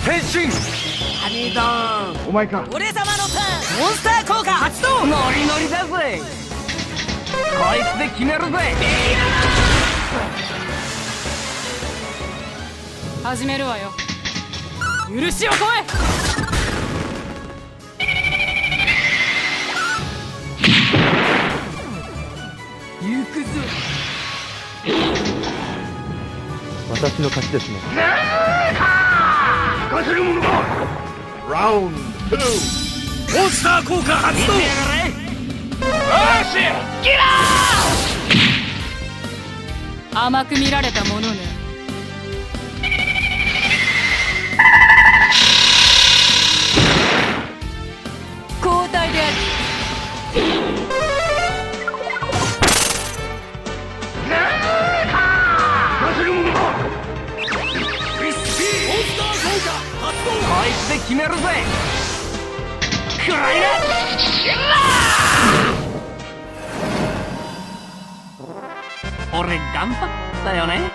変身。ハニードーン。お前か。俺様のターン。モンスター効果発動。ノリノリだぜ。こいつで決めるぜ。始めるわよ。許しを超え。行くぞ。私の勝ちですね。聞かせるものが。ラウンド2。モンスター効果発動。よし、キラー。甘く見られたものね。交代である。こいつで決めるぜ。くらいな。俺頑張ったよね。